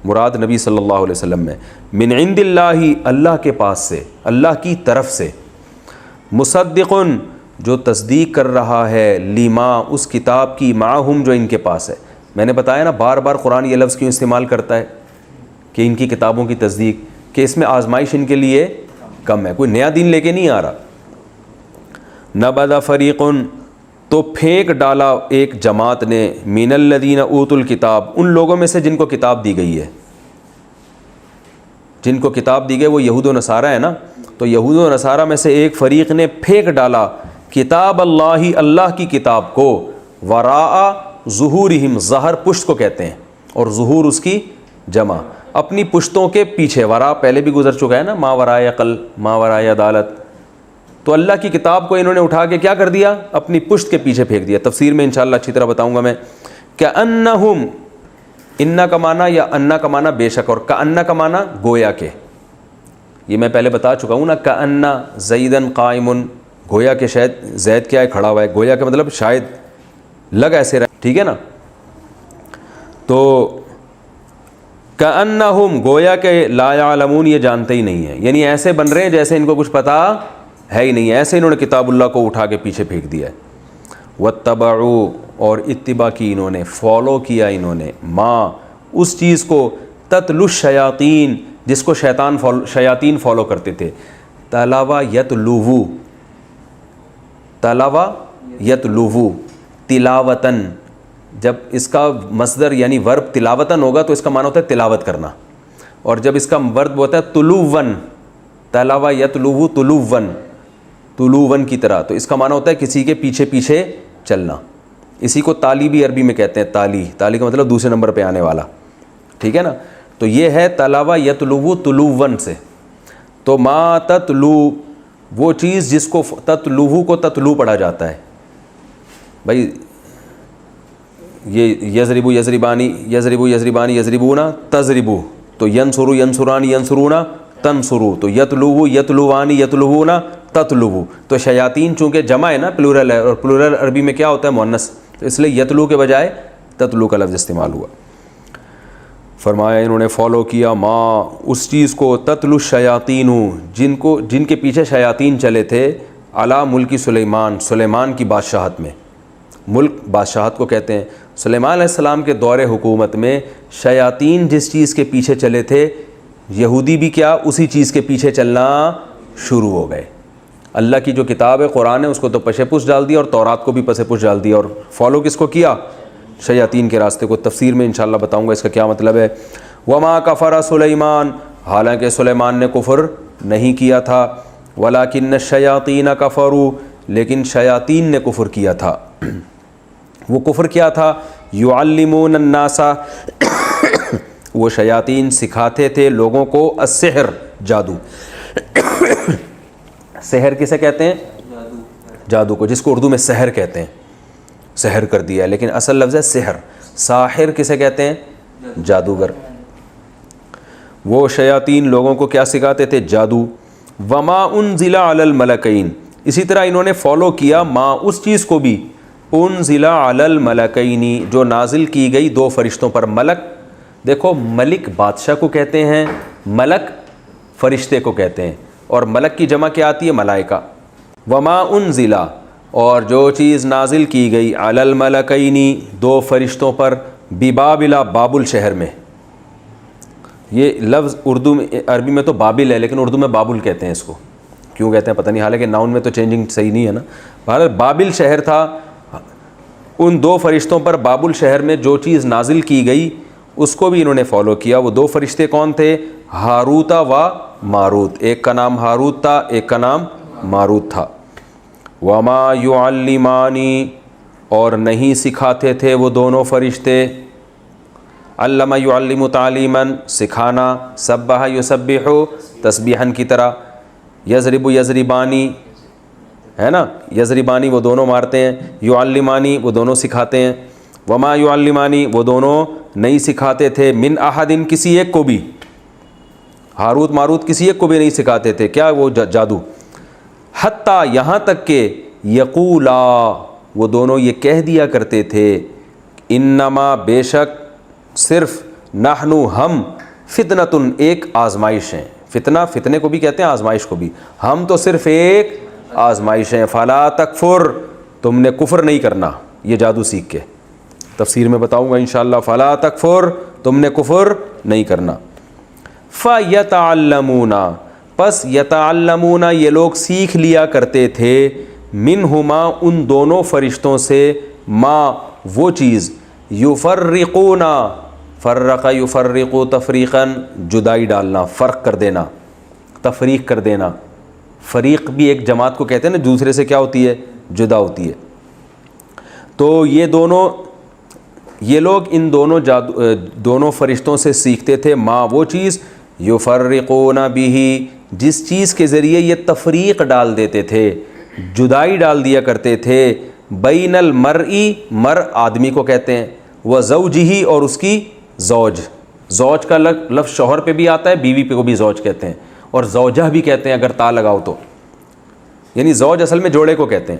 مراد نبی صلی اللہ علیہ وسلم میں، من عند اللہ اللہ کے پاس سے، اللہ کی طرف سے، مصدق جو تصدیق کر رہا ہے لما اس کتاب کی، معہم جو ان کے پاس ہے. میں نے بتایا نا بار بار قرآن یہ لفظ کیوں استعمال کرتا ہے کہ ان کی کتابوں کی تصدیق، کہ اس میں آزمائش ان کے لیے کم ہے، کوئی نیا دین لے کے نہیں آ رہا. نبذ فریق، تو پھینک ڈالا ایک جماعت نے، من الذین اوتوا الکتاب، ان لوگوں میں سے جن کو کتاب دی گئی ہے. جن کو کتاب دی گئی وہ یہود و نصارہ ہے نا، تو یہود و نصارہ میں سے ایک فریق نے پھینک ڈالا کتاب اللہ، اللہ کی کتاب کو، وراء ظہورہم، ظہر پشت کو کہتے ہیں اور ظہور اس کی جمع، اپنی پشتوں کے پیچھے. وراء پہلے بھی گزر چکا ہے نا، ما وراء عقل، ما وراء عدالت. تو اللہ کی کتاب کو انہوں نے اٹھا کے کیا کر دیا؟ اپنی پشت کے پیچھے پھینک دیا. تفسیر میں انشاءاللہ اچھی طرح بتاؤں گا میں. کأنہم، انا کا معنی یا انا کا معنی بے شک، اور کأن کا معنی گویا کے. یہ میں پہلے بتا چکا ہوں نا، کأن زیدن قائم، گویا کہ شاید زید کیا ہے؟ کھڑا ہوا ہے. گویا کہ مطلب شاید لگ ایسے رہا، ٹھیک ہے نا. تو کأنہم، گویا کہ لا یعلمون، یہ جانتے ہی نہیں ہیں، یعنی ایسے بن رہے ہیں جیسے ان کو کچھ پتہ ہے ہی نہیں. ایسے انہوں نے کتاب اللہ کو اٹھا کے پیچھے پھینک دیا ہے. واتبعوا، اور اتباع کی انہوں نے، فالو کیا انہوں نے، ما اس چیز کو، تتلو الشیاطین، جس کو شیاطین فالو کرتے تھے. تلاوا یتلوو، تلاوا یتلوو، تلاوتن. جب اس کا مصدر یعنی ورب تلاوتن ہوگا تو اس کا معنی ہوتا ہے تلاوت کرنا، اور جب اس کا ورب ہوتا ہے طلوون، تلاوا یتلوو طلوون، طلوون کی طرح، تو اس کا معنی ہوتا ہے کسی کے پیچھے پیچھے چلنا. اسی کو تالی بھی عربی میں کہتے ہیں. تالی، تالی کا مطلب دوسرے نمبر پہ آنے والا، ٹھیک ہے نا. تو یہ ہے تلاوا یتلوو طلوون سے. تو ما تتلو، وہ چیز جس کو تتلوو کو تتلو پڑھا جاتا ہے. بھائی یہ یضربو یضربانی، یضربو یضربانی، یضربونا تضربو، تو ینصرو ینصرانی، ینصرونا تنصرو، تو یتلوو یتلوانی، یتلوونا تتلوو. تو شیاطین چونکہ جمع ہے نا، پلورل ہے، اور پلورل عربی میں کیا ہوتا ہے؟ مؤنث، تو اس لیے یتلو کے بجائے تتلو کا لفظ استعمال ہوا. فرمایا انہوں نے فالو کیا ما اس چیز کو، تتلو الشیاطین، جن کے پیچھے شیاطین چلے تھے، علی ملک سلیمان، سلیمان کی بادشاہت میں. ملک بادشاہت کو کہتے ہیں. سلیمان علیہ السلام کے دور حکومت میں شیاطین جس چیز کے پیچھے چلے تھے، یہودی بھی کیا اسی چیز کے پیچھے چلنا شروع ہو گئے. اللہ کی جو کتاب ہے قرآن ہے، اس کو تو پشے پش ڈال دیا، اور تورات کو بھی پسے پش ڈال دیا، اور فالو کس کو کیا؟ شیاطین کے راستے کو. تفسیر میں انشاءاللہ بتاؤں گا اس کا کیا مطلب ہے. وما کفر سلیمان، حالانکہ سلیمان نے کفر نہیں کیا تھا، ولکن الشیاطین کفروا، لیکن شیاطین نے کفر کیا تھا. وہ کفر کیا تھا؟ یعلمون الناس، وہ شیاطین سکھاتے تھے لوگوں کو السحر، جادو. سحر کسے کہتے ہیں؟ جادو کو، جس کو اردو میں سحر کہتے ہیں. سحر کر دیا ہے، لیکن اصل لفظ ہے سحر. ساحر کسے کہتے ہیں؟ جادوگر. وہ شیاطین لوگوں کو کیا سکھاتے تھے؟ جادو. وما انزل علی الملکین، اسی طرح انہوں نے فالو کیا ما اس چیز کو بھی، انزل علی الملکین، جو نازل کی گئی دو فرشتوں پر. ملک، دیکھو ملک بادشاہ کو کہتے ہیں، ملک فرشتے کو کہتے ہیں، اور ملک کی جمع کیا آتی ہے؟ ملائکہ. وما انزل، اور جو چیز نازل کی گئی علی الملکینی دو فرشتوں پر ببابل بابل شہر میں. یہ لفظ اردو میں عربی میں تو بابل ہے لیکن اردو میں بابل کہتے ہیں اس کو. کیوں کہتے ہیں پتہ نہیں, حالانکہ ناؤن میں تو چینجنگ صحیح نہیں ہے نا. بہرحال بابل شہر تھا, ان دو فرشتوں پر بابل شہر میں جو چیز نازل کی گئی اس کو بھی انہوں نے فالو کیا. وہ دو فرشتے کون تھے؟ ہاروت و ماروت. ایک کا نام ہاروت تھا, ایک کا نام ماروت تھا. وما یعلمانی اور نہیں سکھاتے تھے وہ دونوں فرشتے. علم یعلم تعلیما سکھانا, سبح یسبح تسبیحاً کی طرح, یضرب یضربانی ہے نا, یضربانی وہ دونوں مارتے ہیں, یعلمانی وہ دونوں سکھاتے ہیں. وما یعلمانی وہ دونوں نہیں سکھاتے تھے من احد کسی ایک کو بھی. ہاروت ماروت کسی ایک کو بھی نہیں سکھاتے تھے کیا وہ جادو. حتیٰ یہاں تک کہ یقولا وہ دونوں یہ کہہ دیا کرتے تھے انما بے شک صرف نحنو ہم فتنتن ایک آزمائش ہیں. فتنہ فتنے کو بھی کہتے ہیں, آزمائش کو بھی. ہم تو صرف ایک آزمائش ہیں. فلا تکفر تم نے کفر نہیں کرنا. یہ جادو سیکھ کے تفسیر میں بتاؤں گا انشاءاللہ. فلا تکفر تم نے کفر نہیں کرنا. فیتعلمون پس یتعلمون یہ لوگ سیکھ لیا کرتے تھے منہما ان دونوں فرشتوں سے ما وہ چیز یفرقون فرق یفرق تفریقاً جدائی ڈالنا, فرق کر دینا, تفریق کر دینا. فریق بھی ایک جماعت کو کہتے ہیں نا دوسرے سے کیا ہوتی ہے, جدا ہوتی ہے. تو یہ لوگ ان دونوں فرشتوں سے سیکھتے تھے ما وہ چیز یفرقون بھی جس چیز کے ذریعے یہ تفریق ڈال دیتے تھے, جدائی ڈال دیا کرتے تھے. بین المرئی مر آدمی کو کہتے ہیں, و زوجہ اور اس کی زوج. زوج کا لفظ شوہر پہ بھی آتا ہے, بیوی پہ کو بھی زوج کہتے ہیں, اور زوجہ بھی کہتے ہیں اگر تا لگاؤ تو, یعنی زوج اصل میں جوڑے کو کہتے ہیں.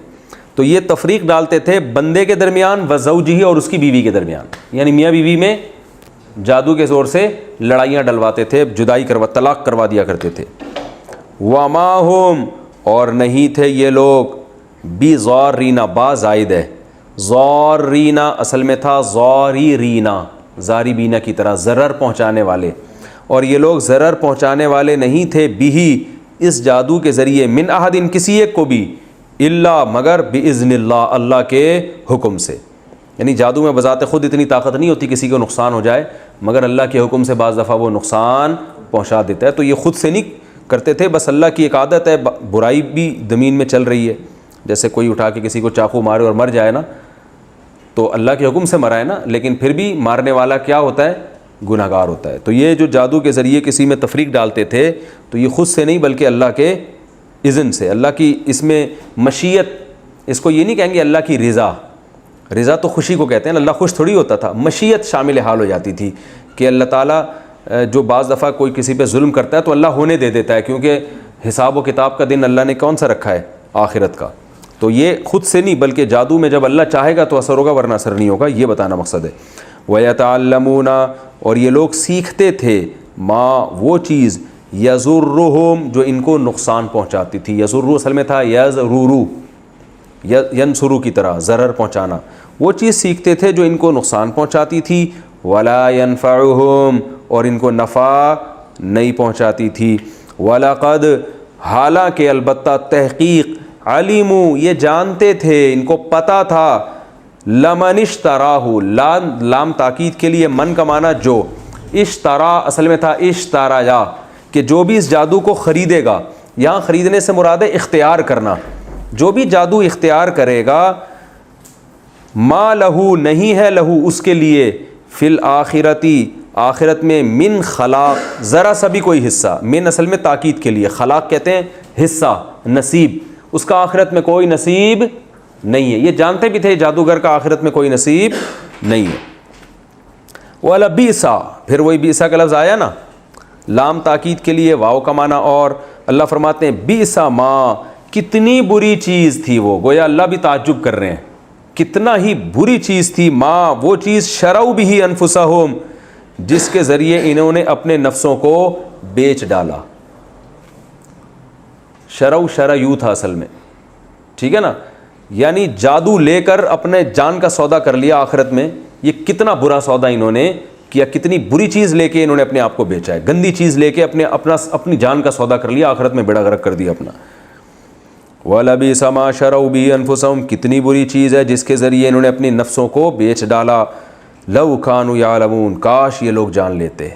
تو یہ تفریق ڈالتے تھے بندے کے درمیان و زوجہ اور اس کی بیوی کے درمیان, یعنی میاں بیوی میں جادو کے زور سے لڑائیاں ڈلواتے تھے, جدائی طلاق کروا دیا کرتے تھے. وما ہم اور نہیں تھے یہ لوگ بضارین با زائد ہے, ضارینا اصل میں تھا ضاریرینا, ضاربینا کی طرح ضرر پہنچانے والے. اور یہ لوگ ضرر پہنچانے والے نہیں تھے بھی اس جادو کے ذریعے من احد کسی ایک کو بھی الا مگر باذن اللہ اللہ کے حکم سے. یعنی جادو میں بذات خود اتنی طاقت نہیں ہوتی کسی کو نقصان ہو جائے, مگر اللہ کے حکم سے بعض دفعہ وہ نقصان پہنچا دیتا ہے. تو یہ خود سے نہیں کرتے تھے, بس اللہ کی ایک عادت ہے. برائی بھی زمین میں چل رہی ہے, جیسے کوئی اٹھا کے کسی کو چاقو مارے اور مر جائے نا, تو اللہ کے حکم سے مرا ہے نا, لیکن پھر بھی مارنے والا کیا ہوتا ہے, گناہ گار ہوتا ہے. تو یہ جو جادو کے ذریعے کسی میں تفریق ڈالتے تھے تو یہ خود سے نہیں بلکہ اللہ کے اذن سے, اللہ کی اس میں مشیت, اس کو یہ نہیں کہیں گے اللہ کی رضا. رضا تو خوشی کو کہتے ہیں, اللہ خوش تھوڑی ہوتا تھا, مشیت شامل حال ہو جاتی تھی کہ اللہ تعالیٰ جو بعض دفعہ کوئی کسی پہ ظلم کرتا ہے تو اللہ ہونے دے دیتا ہے, کیونکہ حساب و کتاب کا دن اللہ نے کون سا رکھا ہے, آخرت کا. تو یہ خود سے نہیں بلکہ جادو میں جب اللہ چاہے گا تو اثر ہوگا ورنہ اثر نہیں ہوگا, یہ بتانا مقصد ہے. وَيَتَعَلَّمُونَ اور یہ لوگ سیکھتے تھے ما وہ چیز یضرہم جو ان کو نقصان پہنچاتی تھی. یضرو اصل میں تھا یضرورو, ینصرو کی طرح ضرر پہنچانا. وہ چیز سیکھتے تھے جو ان کو نقصان پہنچاتی تھی. ولا ينفعهم اور ان کو نفع نہیں پہنچاتی تھی. وَلَقَدْ حالانکہ البتہ تحقیق علموا یہ جانتے تھے, ان کو پتہ تھا, لمن اشتراہ لام تاکید کے لیے, من کا معنی جو, اشترا اصل میں تھا اشترایا کہ جو بھی اس جادو کو خریدے گا. یہاں خریدنے سے مراد ہے اختیار کرنا. جو بھی جادو اختیار کرے گا, ما لہو نہیں ہے لہو اس کے لیے, فی الآخرتی آخرت میں, من خلاق ذرا سا بھی کوئی حصہ. من اصل میں تاکید کے لیے, خلاق کہتے ہیں حصہ, نصیب, اس کا آخرت میں کوئی نصیب نہیں ہے. یہ جانتے بھی تھے جادوگر کا آخرت میں کوئی نصیب نہیں ہے. وَلَا بِئْسَ پھر وہی بِئْسَ کا لفظ آیا نا, لام تاکید کے لیے, واو کا معنی, اور اللہ فرماتے ہیں بِئْسَ ما کتنی بری چیز تھی وہ. گویا اللہ بھی تعجب کر رہے ہیں کتنا ہی بری چیز تھی, ما وہ چیز شروا بہ انفسہم جس کے ذریعے انہوں نے اپنے نفسوں کو بیچ ڈالا. شرع یو تھا اصل میں, ٹھیک ہے نا. یعنی جادو لے کر اپنے جان کا سودا کر لیا آخرت میں. یہ کتنا برا سودا انہوں نے کیا, کتنی بری چیز لے کے انہوں نے اپنے آپ کو بیچا ہے, گندی چیز لے کے اپنی جان کا سودا کر لیا, آخرت میں بیڑا غرق کر دیا اپنا. وَلَبِئْسَ مَا شَرَوْا بِهِ أَنفُسَهُمْ, کتنی بری چیز ہے جس کے ذریعے انہوں نے اپنی نفسوں کو بیچ ڈالا. لَوْ كَانُوا يَعْلَمُونَ, کاش یہ لوگ جان لیتے.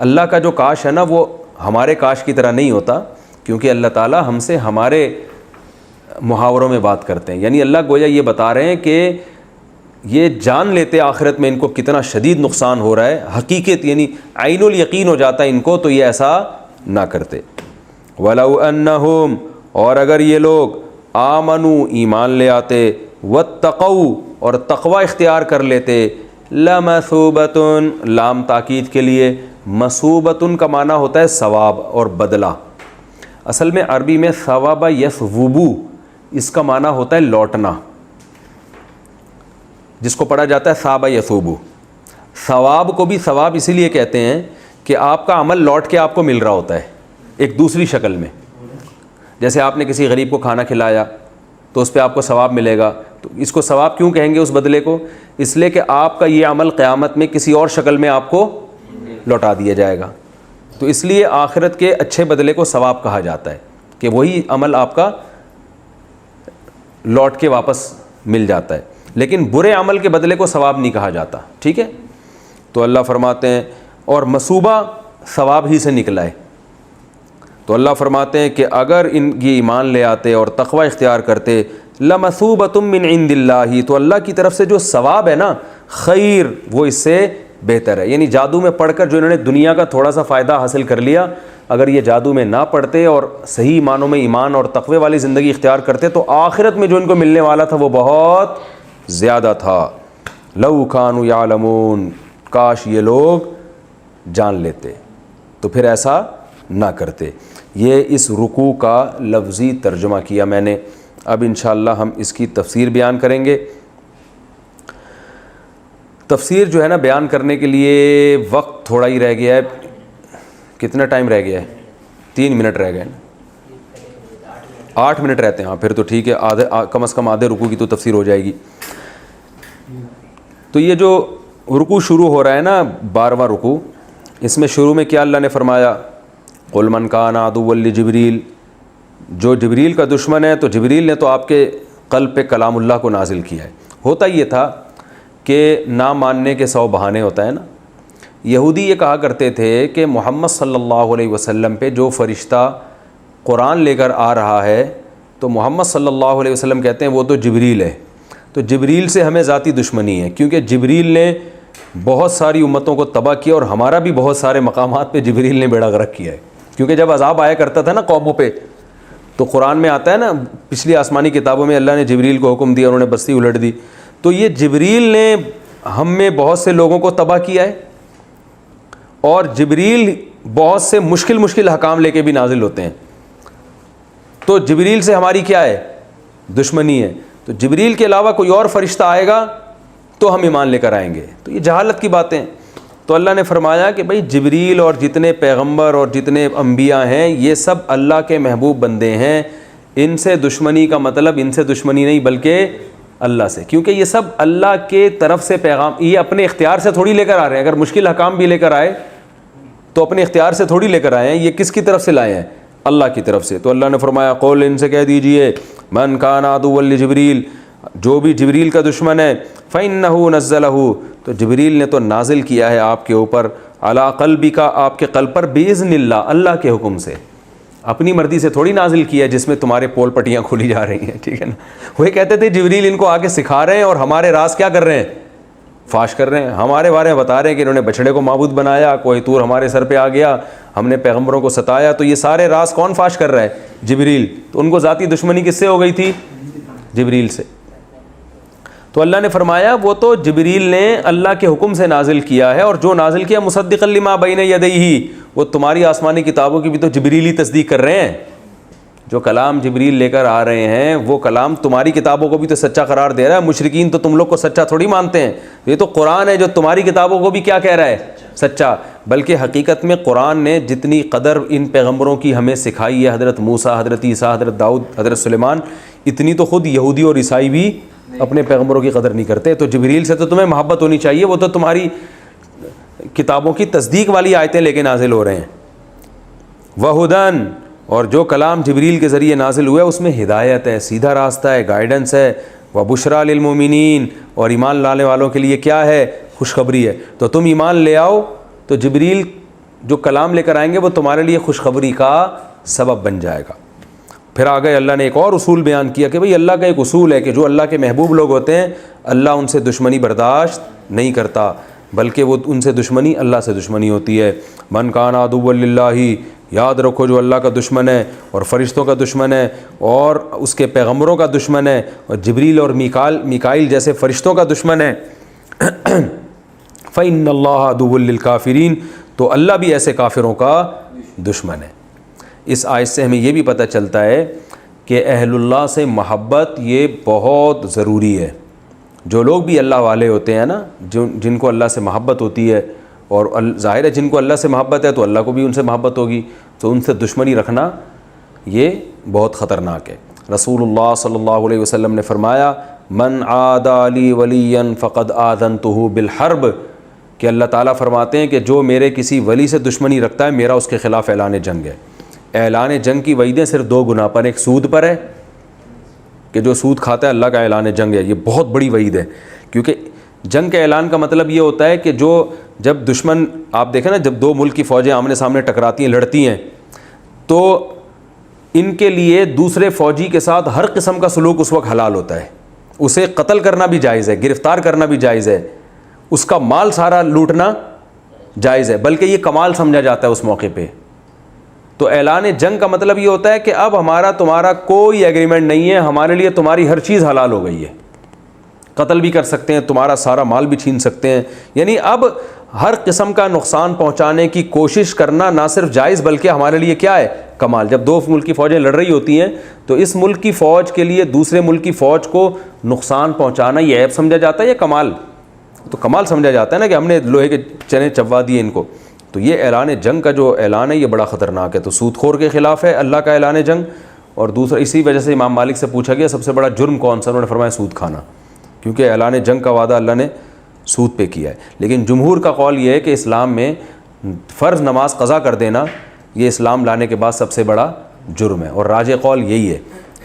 اللہ کا جو کاش ہے نا وہ ہمارے کاش کی طرح نہیں ہوتا, کیونکہ اللہ تعالیٰ ہم سے ہمارے محاوروں میں بات کرتے ہیں. یعنی اللہ گویا یہ بتا رہے ہیں کہ یہ جان لیتے آخرت میں ان کو کتنا شدید نقصان ہو رہا ہے, حقیقت یعنی عین الیقین ہو جاتا ہے ان کو, تو یہ ایسا نہ کرتے. وَلَوْ أَنَّهُمْ, اور اگر یہ لوگ آمنوا, ایمان لے آتے, وَاتَّقَوْا, اور تقوی اختیار کر لیتے, لَمَثُوبَةٌ, لام تاکید کے لیے, مثوبۃ کا معنی ہوتا ہے ثواب اور بدلہ. اصل میں عربی میں ثواب یثوبو, اس کا معنی ہوتا ہے لوٹنا, جس کو پڑھا جاتا ہے ثواب یثوبو. ثواب کو بھی ثواب اسی لیے کہتے ہیں کہ آپ کا عمل لوٹ کے آپ کو مل رہا ہوتا ہے ایک دوسری شکل میں. جیسے آپ نے کسی غریب کو کھانا کھلایا تو اس پہ آپ کو ثواب ملے گا, تو اس کو ثواب کیوں کہیں گے اس بدلے کو؟ اس لیے کہ آپ کا یہ عمل قیامت میں کسی اور شکل میں آپ کو لوٹا دیا جائے گا. تو اس لیے آخرت کے اچھے بدلے کو ثواب کہا جاتا ہے کہ وہی عمل آپ کا لوٹ کے واپس مل جاتا ہے, لیکن برے عمل کے بدلے کو ثواب نہیں کہا جاتا. ٹھیک ہے, تو اللہ فرماتے ہیں اور مثوبہ ثواب ہی سے نکلا ہے. تو اللہ فرماتے ہیں کہ اگر یہ ایمان لے آتے اور تقوی اختیار کرتے, لَمَثُوبَةٌ مِّنْ عِنْدِ اللَّهِ, تو اللہ کی طرف سے جو ثواب ہے نا خیر, وہ اس سے بہتر ہے. یعنی جادو میں پڑھ کر جو انہوں نے دنیا کا تھوڑا سا فائدہ حاصل کر لیا, اگر یہ جادو میں نہ پڑھتے اور صحیح معنوں میں ایمان اور تقوی والی زندگی اختیار کرتے تو آخرت میں جو ان کو ملنے والا تھا وہ بہت زیادہ تھا. لَوْ كَانُوا يَعْلَمُونَ, کاش یہ لوگ جان لیتے تو پھر ایسا نہ کرتے. یہ اس رکوع کا لفظی ترجمہ کیا میں نے. اب انشاءاللہ ہم اس کی تفسیر بیان کریں گے. تفسیر جو ہے نا بیان کرنے کے لیے وقت تھوڑا ہی رہ گیا ہے. کتنا ٹائم رہ گیا ہے؟ 3 منٹ رہ گئے نا, 8 منٹ رہتے ہیں. ہاں پھر تو ٹھیک ہے, کم از کم آدھے رکوع کی تو تفسیر ہو جائے گی. تو یہ جو رکوع شروع ہو رہا ہے نا 12واں رکوع, اس میں شروع میں کیا اللہ نے فرمایا؟ قُلْ مَنْ كَانَ عَدُوًّا لِجِبْرِيلَ, جو جبریل کا دشمن ہے تو جبریل نے تو آپ کے قلب پہ کلام اللہ کو نازل کیا ہے. ہوتا یہ تھا کہ نہ ماننے کے 100 بہانے ہوتا ہے نا. یہودی یہ کہا کرتے تھے کہ محمد صلی اللہ علیہ وسلم پہ جو فرشتہ قرآن لے کر آ رہا ہے تو محمد صلی اللہ علیہ وسلم کہتے ہیں وہ تو جبریل ہے. تو جبریل سے ہمیں ذاتی دشمنی ہے, کیونکہ جبریل نے بہت ساری امتوں کو تباہ کیا اور ہمارا بھی بہت سارے مقامات پہ جبریل نے بیڑا غرق کیا ہے. کیونکہ جب عذاب آیا کرتا تھا نا قوموں پہ, تو قرآن میں آتا ہے نا, پچھلی آسمانی کتابوں میں اللہ نے جبریل کو حکم دیا, انہوں نے بستی الٹ دی. تو یہ جبریل نے ہم میں بہت سے لوگوں کو تباہ کیا ہے, اور جبریل بہت سے مشکل حکام لے کے بھی نازل ہوتے ہیں. تو جبریل سے ہماری کیا ہے؟ دشمنی ہے. تو جبریل کے علاوہ کوئی اور فرشتہ آئے گا تو ہم ایمان لے کر آئیں گے. تو یہ جہالت کی باتیں. تو اللہ نے فرمایا کہ بھائی جبریل اور جتنے پیغمبر اور جتنے انبیاء ہیں یہ سب اللہ کے محبوب بندے ہیں. ان سے دشمنی کا مطلب ان سے دشمنی نہیں بلکہ اللہ سے, کیونکہ یہ سب اللہ کے طرف سے پیغام, یہ اپنے اختیار سے تھوڑی لے کر آ رہے ہیں. اگر مشکل حکام بھی لے کر آئے تو اپنے اختیار سے تھوڑی لے کر آئے ہیں, یہ کس کی طرف سے لائے ہیں؟ اللہ کی طرف سے. تو اللہ نے فرمایا قول, ان سے کہہ دیجئے, من کان عدوا لجبریل, جو بھی جبریل کا دشمن ہے, فإنہ نزلہ, تو جبریل نے تو نازل کیا ہے آپ کے اوپر, علی قلبک, آپ کے قلب پر, بإذن اللہ, اللہ کے حکم سے. اپنی مرضی سے تھوڑی نازل کیا ہے جس میں تمہارے پول پٹیاں کھولی جا رہی ہیں. ٹھیک ہے نا. وہی کہتے تھے جبریل ان کو آگے سکھا رہے ہیں اور ہمارے راز کیا کر رہے ہیں؟ فاش کر رہے ہیں. ہمارے بارے میں بتا رہے ہیں کہ انہوں نے بچڑے کو معبود بنایا, کوئی طور ہمارے سر پہ آ گیا, ہم نے پیغمبروں کو ستایا. تو یہ سارے راز کون فاش کر رہا ہے؟ جبریل. تو ان کو ذاتی دشمنی کس سے ہو گئی تھی؟ جبریل سے. تو اللہ نے فرمایا وہ تو جبریل نے اللہ کے حکم سے نازل کیا ہے, اور جو نازل کیا مصدقا لما بین یدیہ, وہ تمہاری آسمانی کتابوں کی بھی تو جبریل ہی تصدیق کر رہے ہیں. جو کلام جبریل لے کر آ رہے ہیں وہ کلام تمہاری کتابوں کو بھی تو سچا قرار دے رہا ہے. مشرکین تو تم لوگ کو سچا تھوڑی مانتے ہیں, یہ تو قرآن ہے جو تمہاری کتابوں کو بھی کیا کہہ رہا ہے؟ سچا. بلکہ حقیقت میں قرآن نے جتنی قدر ان پیغمبروں کی ہمیں سکھائی ہے, حضرت موسیٰ, حضرت عیسیٰ, حضرت داؤد, حضرت سلیمان, اتنی تو خود یہودی اور عیسائی بھی اپنے پیغمبروں کی قدر نہیں کرتے. تو جبریل سے تو تمہیں محبت ہونی چاہیے, وہ تو تمہاری کتابوں کی تصدیق والی آیتیں لے کے نازل ہو رہے ہیں. وہدن, اور جو کلام جبریل کے ذریعے نازل ہوا ہے اس میں ہدایت ہے, سیدھا راستہ ہے, گائیڈنس ہے. وبشریٰ للمؤمنین, اور ایمان لانے والوں کے لیے کیا ہے؟ خوشخبری ہے. تو تم ایمان لے آؤ تو جبریل جو کلام لے کر آئیں گے وہ تمہارے لیے خوشخبری کا سبب بن جائے گا. پھر آگے اللہ نے ایک اور اصول بیان کیا کہ بھئی اللہ کا ایک اصول ہے کہ جو اللہ کے محبوب لوگ ہوتے ہیں اللہ ان سے دشمنی برداشت نہیں کرتا, بلکہ وہ ان سے دشمنی اللہ سے دشمنی ہوتی ہے. من کان عدوا للہ, یاد رکھو جو اللہ کا دشمن ہے اور فرشتوں کا دشمن ہے اور اس کے پیغمبروں کا دشمن ہے اور جبریل اور میکائیل جیسے فرشتوں کا دشمن ہے, فإن اللہ عدو للکافرین, تو اللہ بھی ایسے کافروں کا دشمن ہے. اس آیت سے ہمیں یہ بھی پتہ چلتا ہے کہ اہل اللہ سے محبت یہ بہت ضروری ہے. جو لوگ بھی اللہ والے ہوتے ہیں نا, جن کو اللہ سے محبت ہوتی ہے, اور ظاہر ہے جن کو اللہ سے محبت ہے تو اللہ کو بھی ان سے محبت ہوگی, تو ان سے دشمنی رکھنا یہ بہت خطرناک ہے. رسول اللہ صلی اللہ علیہ وسلم نے فرمایا من عادى لی ولیا فقد آذنتہ بالحرب, کہ اللہ تعالیٰ فرماتے ہیں کہ جو میرے کسی ولی سے دشمنی رکھتا ہے میرا اس کے خلاف اعلان جنگ ہے. اعلان جنگ کی وعیدیں صرف دو گناہ پر, ایک سود پر ہے کہ جو سود کھاتا ہے اللہ کا اعلان جنگ ہے, یہ بہت بڑی وعید ہے. کیونکہ جنگ کے اعلان کا مطلب یہ ہوتا ہے کہ جب دشمن, آپ دیکھیں نا جب دو ملک کی فوجیں آمنے سامنے ٹکراتی ہیں, لڑتی ہیں, تو ان کے لیے دوسرے فوجی کے ساتھ ہر قسم کا سلوک اس وقت حلال ہوتا ہے. اسے قتل کرنا بھی جائز ہے, گرفتار کرنا بھی جائز ہے, اس کا مال سارا لوٹنا جائز ہے, بلکہ یہ کمال سمجھا جاتا ہے اس موقع پہ. تو اعلان جنگ کا مطلب یہ ہوتا ہے کہ اب ہمارا تمہارا کوئی ایگریمنٹ نہیں ہے, ہمارے لیے تمہاری ہر چیز حلال ہو گئی ہے, قتل بھی کر سکتے ہیں, تمہارا سارا مال بھی چھین سکتے ہیں. یعنی اب ہر قسم کا نقصان پہنچانے کی کوشش کرنا نہ صرف جائز بلکہ ہمارے لیے کیا ہے؟ کمال. جب دو ملک کی فوجیں لڑ رہی ہوتی ہیں تو اس ملک کی فوج کے لیے دوسرے ملک کی فوج کو نقصان پہنچانا یہ عیب سمجھا جاتا ہے یا کمال؟ تو کمال سمجھا جاتا ہے نا کہ ہم نے لوہے کے چنے چبوا دیے ان کو. تو یہ اعلان جنگ کا جو اعلان ہے یہ بڑا خطرناک ہے. تو سود خور کے خلاف ہے اللہ کا اعلان جنگ. اور دوسرا اسی وجہ سے امام مالک سے پوچھا گیا سب سے بڑا جرم کون سا؟ انہوں نے فرمایا سود کھانا, کیونکہ اعلان جنگ کا وعدہ اللہ نے سود پہ کیا ہے. لیکن جمہور کا قول یہ ہے کہ اسلام میں فرض نماز قضا کر دینا یہ اسلام لانے کے بعد سب سے بڑا جرم ہے. اور راجح قول یہی ہے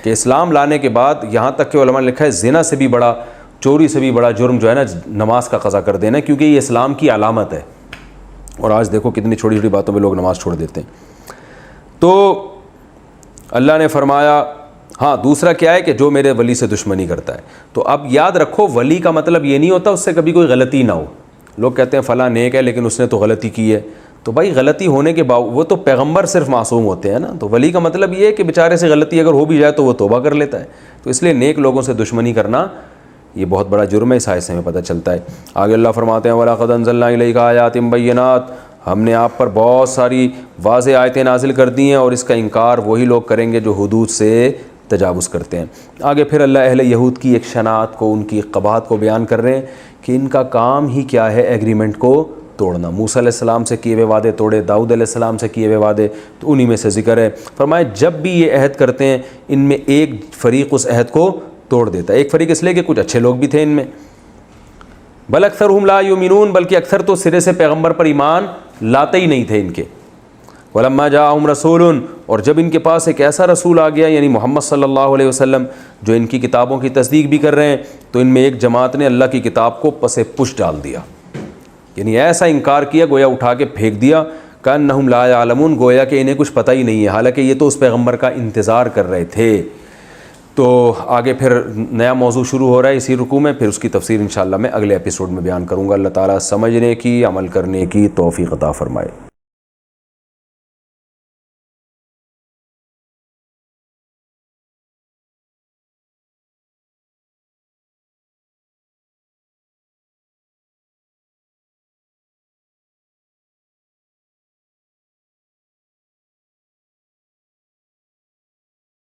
کہ اسلام لانے کے بعد یہاں تک کہ علماء نے لکھا ہے زنا سے بھی بڑا, چوری سے بھی بڑا جرم جو ہے نا نماز کا قضا کر دینا, کیونکہ یہ اسلام کی علامت ہے. اور آج دیکھو کتنی چھوٹی چھوٹی باتوں میں لوگ نماز چھوڑ دیتے ہیں. تو اللہ نے فرمایا ہاں دوسرا کیا ہے کہ جو میرے ولی سے دشمنی کرتا ہے. تو اب یاد رکھو ولی کا مطلب یہ نہیں ہوتا اس سے کبھی کوئی غلطی نہ ہو. لوگ کہتے ہیں فلاں نیک ہے لیکن اس نے تو غلطی کی ہے. تو بھائی غلطی ہونے کے باوجود وہ تو پیغمبر صرف معصوم ہوتے ہیں نا. تو ولی کا مطلب یہ ہے کہ بیچارے سے غلطی اگر ہو بھی جائے تو وہ توبہ کر لیتا ہے. تو اس لیے نیک لوگوں سے دشمنی کرنا یہ بہت بڑا جرم ہے. اس آیت سے ہمیں پتہ چلتا ہے. آگے اللہ فرماتے ہیں وَلَقَدْ أَنزَلْنَا إِلَيْكَ آيَاتٍ بَيِّنَاتٍ, ہم نے آپ پر بہت ساری واضح آیتیں نازل کر دی ہیں اور اس کا انکار وہی لوگ کریں گے جو حدود سے تجاوز کرتے ہیں. آگے پھر اللہ اہل یہود کی ایک شناعت کو, ان کی قباحت کو بیان کر رہے ہیں کہ ان کا کام ہی کیا ہے ایگریمنٹ کو توڑنا. موسیٰ علیہ السلام سے کیے ہوئے وعدے توڑے, داؤد علیہ السلام سے کیے ہوئے وعدے, تو انہی میں سے ذکر ہے. فرمایا جب بھی یہ عہد کرتے ہیں ان میں ایک فریق اس عہد کو توڑ دیتا ہے. ایک فریق اس لیے کہ کچھ اچھے لوگ بھی تھے ان میں, بل اکثرہم لا یؤمنون, بلکہ اکثر تو سرے سے پیغمبر پر ایمان لاتے ہی نہیں تھے ان کے. ولما جاءہم رسول, اور جب ان کے پاس ایک ایسا رسول آ گیا یعنی محمد صلی اللہ علیہ وسلم جو ان کی کتابوں کی تصدیق بھی کر رہے ہیں, تو ان میں ایک جماعت نے اللہ کی کتاب کو پس پش ڈال دیا, یعنی ایسا انکار کیا گویا اٹھا کے پھینک دیا. کأنہم لا یعلمون, گویا کہ انہیں کچھ پتہ ہی نہیں ہے, حالانکہ یہ تو اس پیغمبر کا انتظار کر رہے تھے. تو آگے پھر نیا موضوع شروع ہو رہا ہے اسی رکوع میں, پھر اس کی تفسیر انشاءاللہ میں اگلے ایپیسوڈ میں بیان کروں گا. اللہ تعالیٰ سمجھنے کی, عمل کرنے کی توفیق عطا فرمائے.